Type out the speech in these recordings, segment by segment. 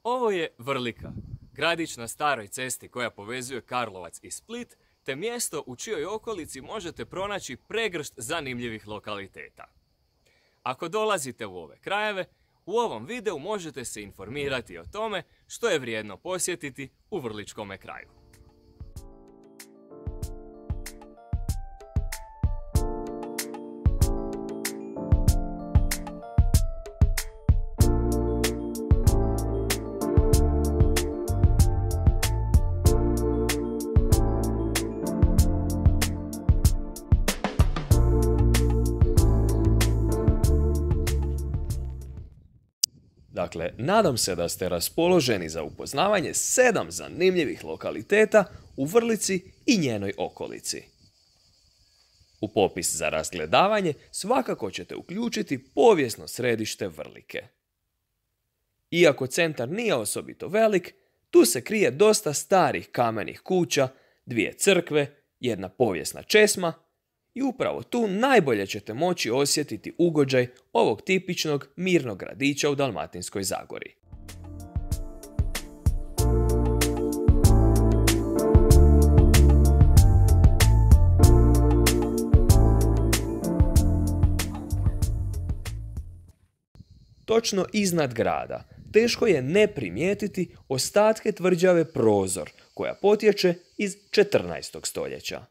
Ovo je Vrlika, gradić na staroj cesti koja povezuje Karlovac i Split, te mjesto u čijoj okolici možete pronaći pregršt zanimljivih lokaliteta. Ako dolazite u ove krajeve, u ovom videu možete se informirati o tome što je vrijedno posjetiti u Vrličkome kraju. Dakle, nadam se da ste raspoloženi za upoznavanje 7 zanimljivih lokaliteta u Vrlici i njenoj okolici. U popis za razgledavanje svakako ćete uključiti povijesno središte Vrlike. Iako centar nije osobito velik, tu se krije dosta starih kamenih kuća, 2 crkve, jedna povijesna česma i upravo tu najbolje ćete moći osjetiti ugođaj ovog tipičnog mirnog gradića u Dalmatinskoj Zagori. Točno iznad grada teško je ne primijetiti ostatke tvrđave Prozor, koja potječe iz 14. stoljeća.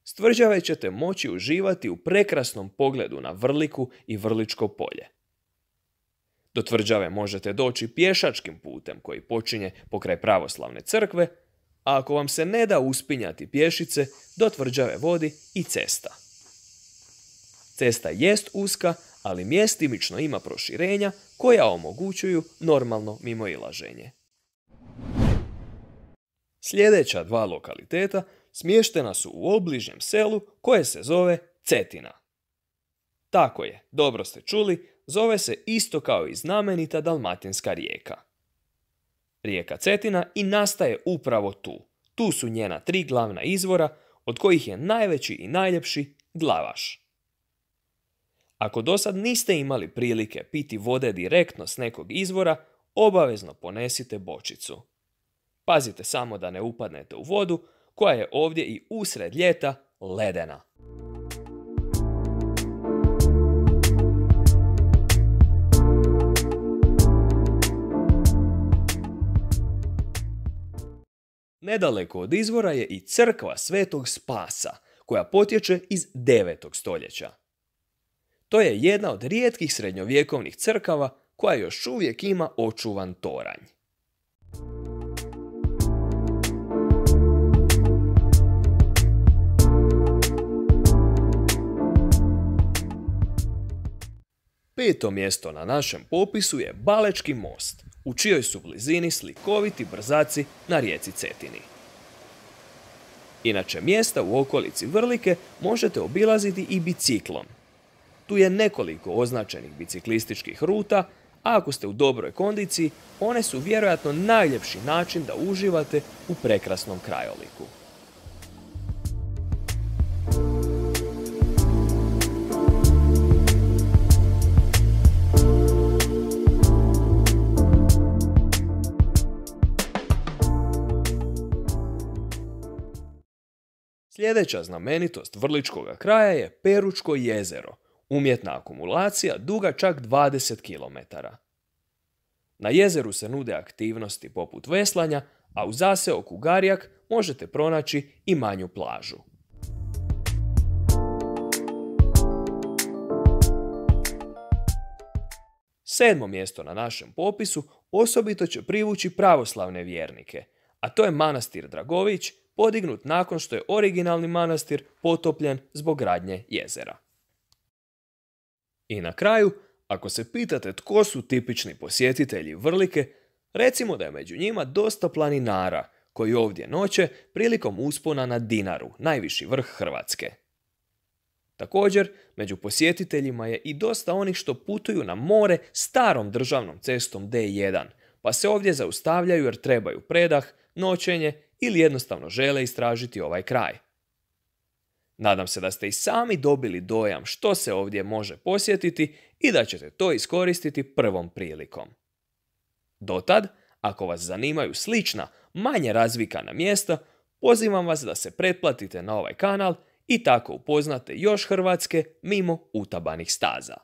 S tvrđave ćete moći uživati u prekrasnom pogledu na Vrliku i Vrličko polje. Do tvrđave možete doći pješačkim putem koji počinje pokraj pravoslavne crkve, a ako vam se ne da uspinjati pješice, do tvrđave vodi i cesta. Cesta jest uska, ali mjestimično ima proširenja koja omogućuju normalno mimoilaženje. Sljedeća 2 lokaliteta smještena su u obližnjem selu koje se zove Cetina. Tako je, dobro ste čuli, zove se isto kao i znamenita dalmatinska rijeka. Rijeka Cetina i nastaje upravo tu. Tu su njena 3 glavna izvora, od kojih je najveći i najljepši Glavaš. Ako dosad niste imali prilike piti vode direktno s nekog izvora, obavezno ponesite bočicu. Pazite samo da ne upadnete u vodu, koja je ovdje i usred ljeta ledena. Nedaleko od izvora je i crkva Svetog Spasa, koja potječe iz 9. stoljeća. To je jedna od rijetkih srednjovjekovnih crkava koja još uvijek ima očuvan toranj. Peto mjesto na našem popisu je Balečki most, u čijoj su blizini slikoviti brzaci na rijeci Cetini. Inače, mjesta u okolici Vrlike možete obilaziti i biciklom. Tu je nekoliko označenih biciklističkih ruta, a ako ste u dobroj kondiciji, one su vjerojatno najljepši način da uživate u prekrasnom krajoliku. Sljedeća znamenitost Vrličkoga kraja je Peručko jezero, umjetna akumulacija duga čak 20 km. Na jezeru se nude aktivnosti poput veslanja, a u zaseoku Garjak možete pronaći i manju plažu. Sedmo mjesto na našem popisu osobito će privući pravoslavne vjernike, a to je manastir Dragović, podignut nakon što je originalni manastir potopljen zbog gradnje jezera. I na kraju, ako se pitate tko su tipični posjetitelji Vrlike, recimo da je među njima dosta planinara koji ovdje noće prilikom uspona na Dinaru, najviši vrh Hrvatske. Također, među posjetiteljima je i dosta onih što putuju na more starom državnom cestom D1, pa se ovdje zaustavljaju jer trebaju predah, noćenje ili jednostavno žele istražiti ovaj kraj. Nadam se da ste i sami dobili dojam što se ovdje može posjetiti i da ćete to iskoristiti prvom prilikom. Dotad, ako vas zanimaju slična, manje razvikana mjesta, pozivam vas da se pretplatite na ovaj kanal i tako upoznate još Hrvatske mimo utabanih staza.